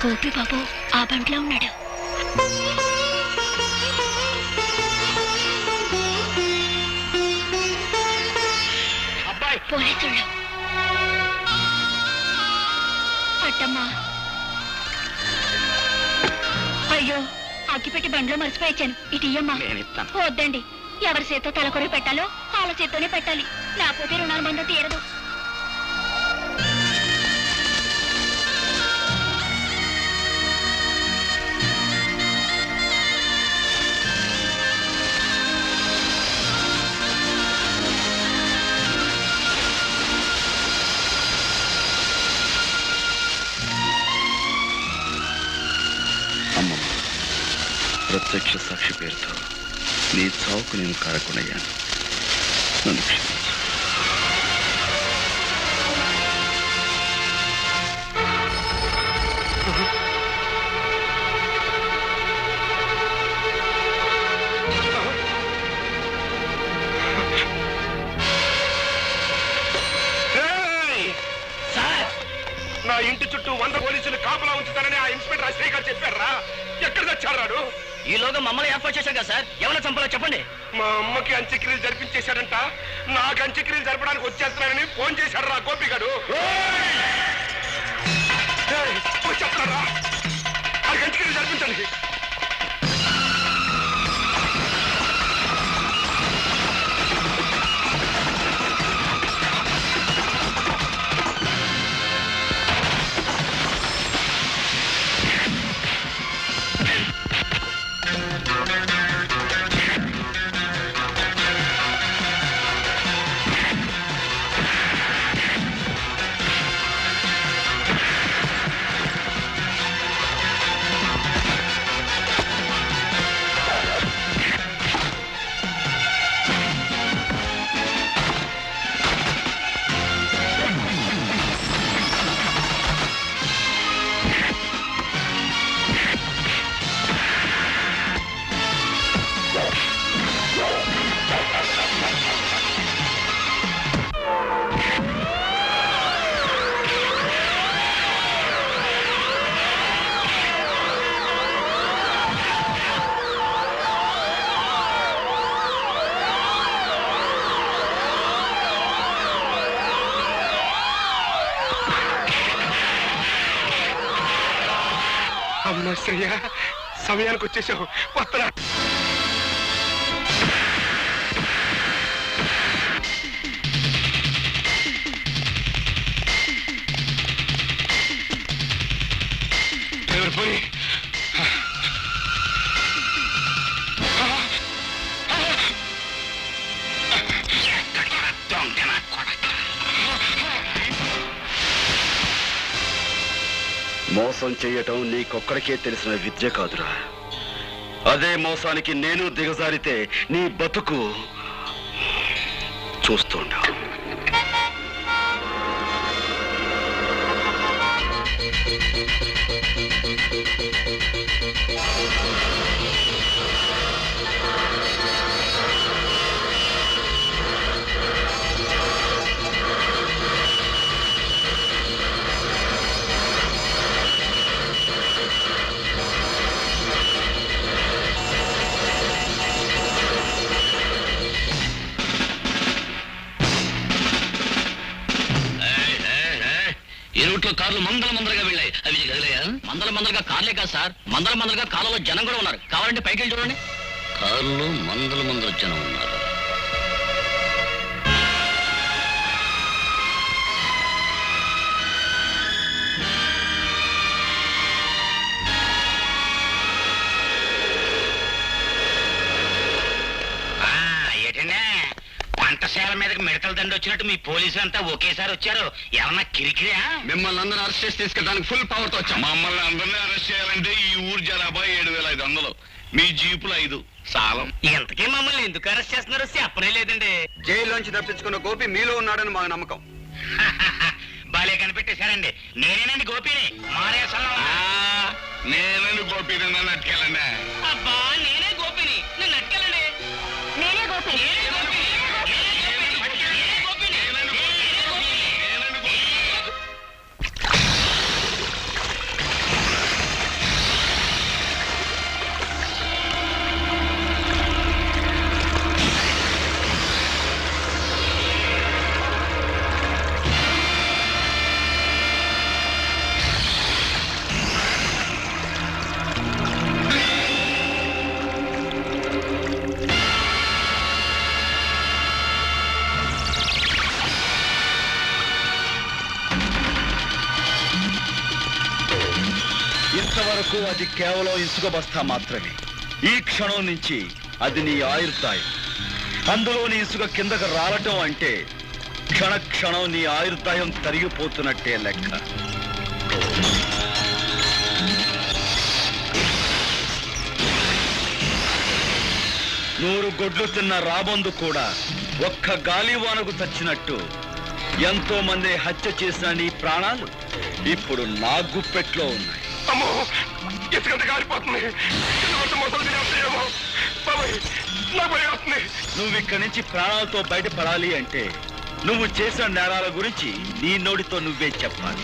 గోపి బాబు ఆ బంట్లో ఉన్నాడు. పోలీసుళ్ళు. అట్టమ్మా, అయ్యో అగ్గిపెట్టి బండ్లో మర్చిపోయాను. ఇటు ఇయ్యమ్మా. వద్దండి, ఎవరి చేత్తో తలకొరి పెట్టాలో వాళ్ళ చేత్తోనే పెట్టాలి, లేకపోతే రుణానుబంధం తీరదు. అమ్మమ్మ, ప్రత్యక్ష సాక్షి పేరుతో నీ చావుకు నేను కారకునయ్యాను. నన్ను క్షమించు. నా ఇంటి చుట్టూ 100 పోలీసులు కాపలా ఉంచుతానని ఆ ఇన్స్పెక్టర్ అశ్రీ గారు చెప్పారా? ఎక్కడ తెచ్చాడు? ఈలోగా మమ్మల్ని ఏర్పాటు చేశాం కదా సార్. ఎవరైనా చంపాలో చెప్పండి. మా అమ్మకి అంత్యక్రియలు జరిపించేశాడంట. నాకు అంత్యక్రియలు జరపడానికి వచ్చేస్తున్నానని ఫోన్ చేశాడు రా గోపి గారు. చెప్తారా? నాకు అంత్యక్రియలు జరిపించండి. అమ్మ శ్రేయ, సమయానికి వచ్చేసావు. వస్తరా? డ్రైవర్ పోయి. మోసం చెయ్యటం నీకొక్కడికే తెలిసిన విద్య కాదురా. అదే మోసానికి నేను దిగజారితే నీ బతుకు చూస్తుండా. ఈ రూట్లో కార్లు మందలుగా వెళ్ళాయి. అవి కదిలేయా? మందలుగా కార్లే కాదు సార్, మందలుగా కాలంలో జనం కూడా ఉన్నారు. కావాలంటే పైకి వెళ్ళి చూడండి. కార్లు మందల జనం ఉన్నారు. వంటశాల మీదకి మిడతల దండి వచ్చినట్టు మీ పోలీసులు అంతా ఒకేసారి వచ్చారు. ఏమన్నా కిరికిరా? మిమ్మల్ని అందరూ అరెస్ట్ చేసి తీసుకెళ్ళడానికి ఫుల్ పవర్ తో వచ్చాం. మమ్మల్ని అందరినీ అరెస్ట్ చేయాలంటే ఈ ఊరు జనాభా 7500, మీ జీపులు 5 సాలం. ఇంతకీ మమ్మల్ని ఎందుకు అరెస్ట్ చేస్తున్నారో చెప్పనే లేదండి. జైల్లోంచి తప్పించుకున్న గోపి మీలో ఉన్నాడని మాకు నమ్మకం. బాలే కనిపెట్టేశారండి. నేనేనండి గోపిని. నేనని గోపి నన్ను అట్టుకెళ్ళండి. అబ్బా నేనే గోపిని, నన్ను అట్టుకెళ్ళండి. నేనే గోపి. ఇంతవరకు అది కేవలం ఇసుక బస్తా మాత్రమే. ఈ క్షణం నుంచి అది నీ ఆయుర్దాయం. అందులో నీ ఇసుక కిందకు రావటం అంటే క్షణ క్షణం నీ ఆయుర్దాయం తరిగిపోతున్నట్టే లెక్క. నూరు గొడ్లు తిన్న రాబందు కూడా ఒక్క గాలివానకు చచ్చినట్టు ఎంతో మంది హత్య చేసిన నీ ప్రాణాలు ఇప్పుడు నా గుప్పెట్లో ఉన్నాయి. అమ్మో, ఇసుకంత కాలిపోతుంది. నువ్వు ఇక్కడి నుంచి ప్రాణాలతో బయటపడాలి అంటే నువ్వు చేసిన నేరాల గురించి నీ నోటితో నువ్వే చెప్పాలి.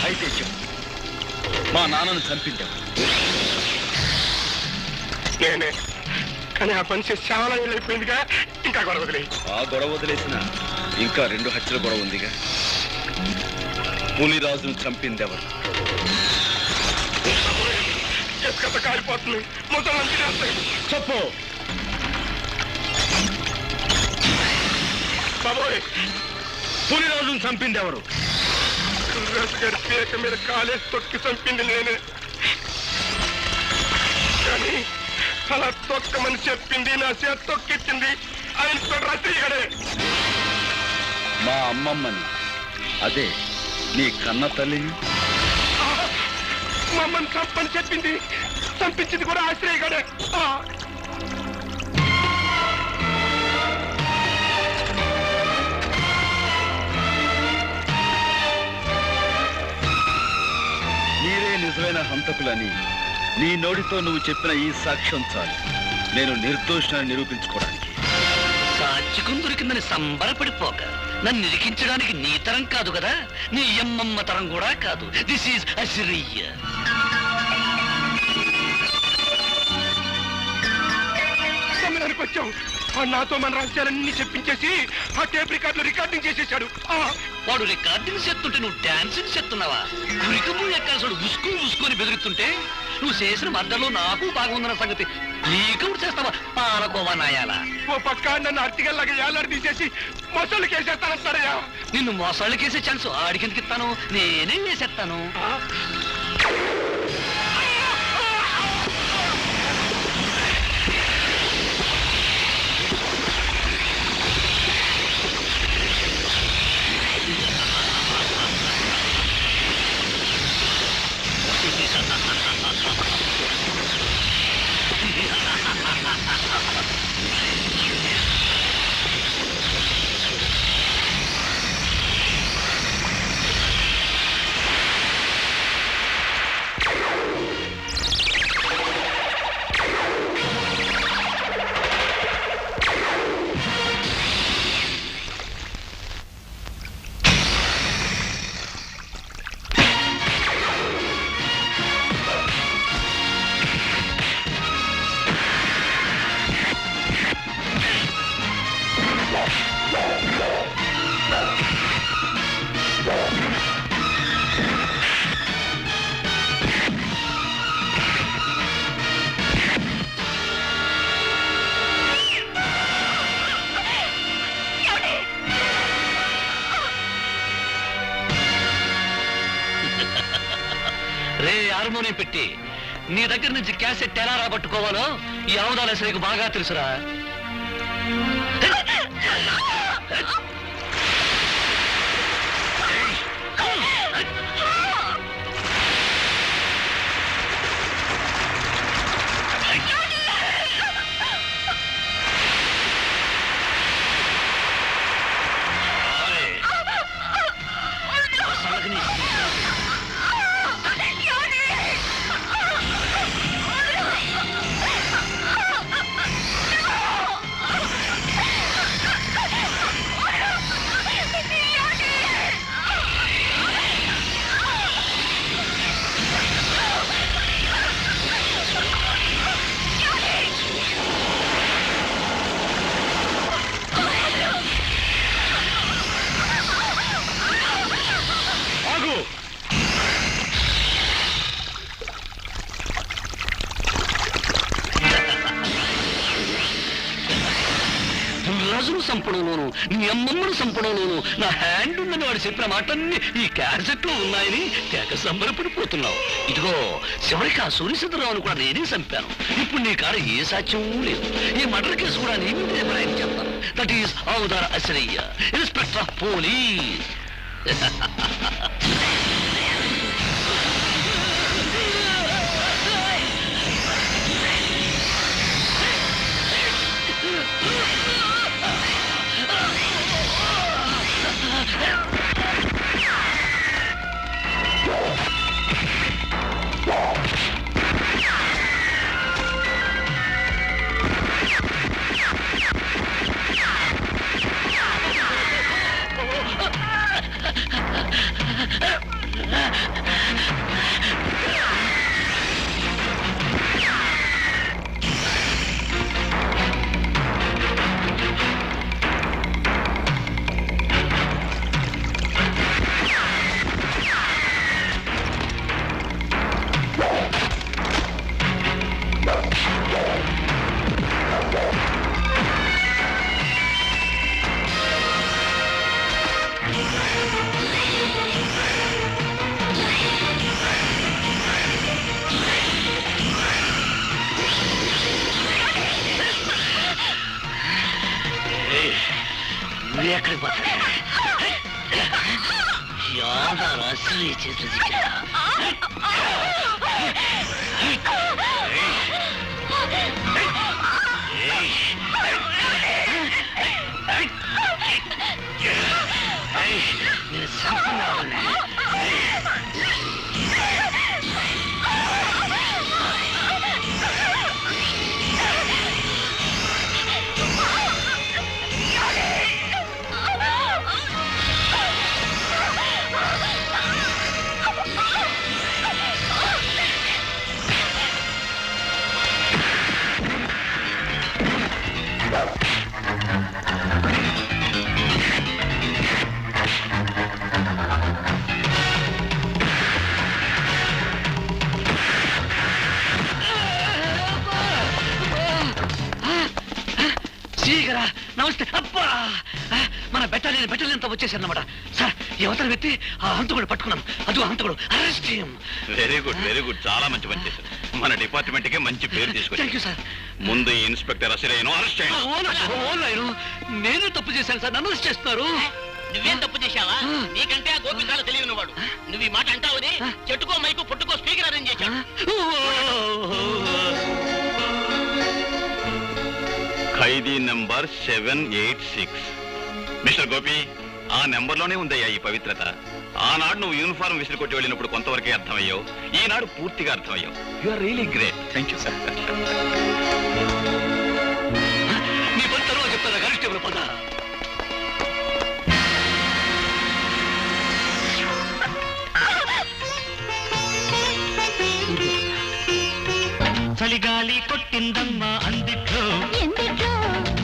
అయితే చెప్పు, మా నాన్నను చంపించావు. నేనే, కానీ ఆ పని చేసి చాలా ఏళ్ళు అయిపోయిందిగా. ఇంకా గొడవ వదిలే. ఆ గొడవ వదిలేసిన ఇంకా 2 హత్యల గొడవ ఉందిగా. పులిరాజును చంపిందెవరు? ఎసుకంత కాలిపోతుంది. మొత్తం చెప్పు. బాబోయ్, పులిరాజును చంపిందెవరు? గారి పేక మీద కాలేసి తొక్కి చంపింది నేనే. కానీ అలా తొక్కమని చెప్పింది, నా చేతి తొక్కిచ్చింది ఆ ఇన్స్పెక్టర్ రాజయ్యగాడే. మా అమ్మమ్మని, అదే నీ కన్న తల్లిని. మమ్మల్ని చంపని చెప్పింది, చంపించింది కూడా ఆశ్రయగాడే. మీరే నిజమైన హంతకులని నీ నోటితో నువ్వు చెప్పిన ఈ సాక్ష్యం చాలు నేను నిర్దోషాన్ని నిరూపించుకోవడానికి. సాక్షికం దొరికిందని సంబరపడిపోక నన్ను నిరికించడానికి నీ తరం కాదు కదా, నీ అమ్మమ్మ తరం కూడా కాదు. This is Assyria. సమయానికి వచ్చావు. నాతో మన రహస్యాలన్నీ చెప్పించేసి ఆ టేప్ రికార్డులో రికార్డింగ్ చేసేశాడు. వాడు రికార్డింగ్ చేస్తుంటే నువ్వు డాన్సింగ్ చేస్తున్నావా? గురికము ఎక్కాల్సాడు ఉసుకొని బెదురుతుంటే నువ్వు చేసిన మద్దలో నాకు బాగుందన్న సంగతి నీకు చేస్తావా? పాలకోవా నాయాలా. ఓ పక్క నన్ను అర్తిగల్లాగా ఏలాడి తీసేసి మొసళ్ళకి వేసేస్తానంటారయ్యా. నిన్ను మోసాళ్ళకేసే ఛాన్స్ ఆడికెందుకు ఇస్తాను? నేనే వేసేస్తాను. రే హార్మోనియం పెట్టి నీ దగ్గర నుంచి క్యాసెట్ ఎలా రాబట్టుకోవాలో ఈ ఆముదాల శ్రీకు బాగా తెలుసురా. నీ అమ్మమ్మను చంపడంలోనూ నా హ్యాండ్ ఉందని వాడు చెప్పిన మాటలన్నీ ఈ క్యాసెట్ లో ఉన్నాయని తెగ సంబరపడిపోతున్నావు. ఇదిగో చివరికి ఆ సూర్యచంద్రరావును కూడా నేనే చంపాను. ఇప్పుడు నీ కాడ ఏ సాక్ష్యం లేదు. ఈ మర్డర్ కేసు కూడా నీ మీదే ప్రయాణం చేస్తాను. దట్ ఈస్ అవతార అశ్రయ్య, ఇన్స్పెక్టర్ ఆఫ్ పోలీస్. ఎక్కడికి పోతాడు? యాదారు అసలు చేతులు నేను సంపన్నాను. నమస్తే. అబ్బా, మన బెటాలియన్ వచ్చేసారన్నమాట. సార్, ఈ అవతల వ్యక్తి ఆ హంతకుడు పట్టుకున్నాం. అది హంతకుడు, అరెస్ట్ చేయం. వెరీ గుడ్, చాలా మంచి పని చేశారు. మన డిపార్ట్మెంట్ కి మంచి పేరు తీసుకొచ్చారు. Thank you sir. ముందు ఈ ఇన్స్పెక్టర్ అసలేను అరెస్ట్ చేయండి. నేను తప్పు చేశాను సార్, నన్ను అరెస్ట్ చేస్తున్నారు. నువ్వేం తప్పు చేశావా? నీకంటే ఆ గోపికాలు తెలియని వాడు. నువ్వు ఈ మాట అంటావని చెట్టుకో మైకు పుట్టుకో స్పీకర్ అరేంజ్ చేశాడు. ఖైదీ నంబర్ 786. మిస్టర్ గోపి, ఆ నెంబర్లోనే ఉందయ్యా ఈ పవిత్రత. ఆనాడు నువ్వు యూనిఫారం విసిరి కొట్టి వెళ్ళినప్పుడు కొంతవరకే అర్థమయ్యావు. ఈనాడు పూర్తిగా అర్థమయ్యావు. You are really great. Thank you sir. నీ పని తర్వాత చెప్తారా కానిస్టేబుల్? పద. చలిగాలి కొట్టిందమ్మా అందిట్లో,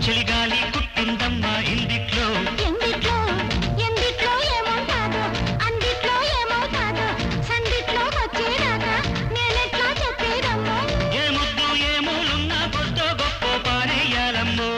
చలిగాలి కుట్టిందమ్మా ఇందిట్లో. ఎందిట్లో ఏమవుతాదో, అందిట్లో ఏమవుతాదో, సందిట్లో వచ్చేదాకా నేనెట్లా చెప్పేదమ్మో. ఏ ముద్దు ఏ మూలున్నా కొద్దో గొప్ప పారేయాలమ్మో.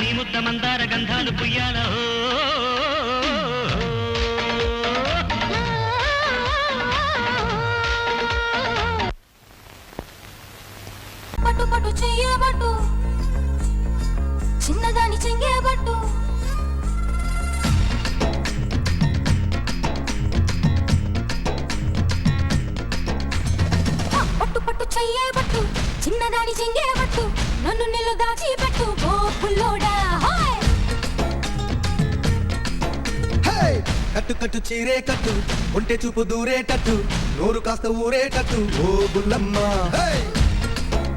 నీ ముద్ద మందార గంధాలు పుయ్యాల. చెంగే పట్టు పట్టు పట్టు చెయ్యే పట్టు చిన్నదాని చెంగే పట్టు నన్ను నిల్లు దాచి పెట్టు ఓ పుల్లోడా హాయ్ కట్టు కట్టు చీరే కట్టు ఒంటె చూపు దూరేటట్టు నోరు కాస్త ఊరేటట్టు ఓ బుల్లమ్మ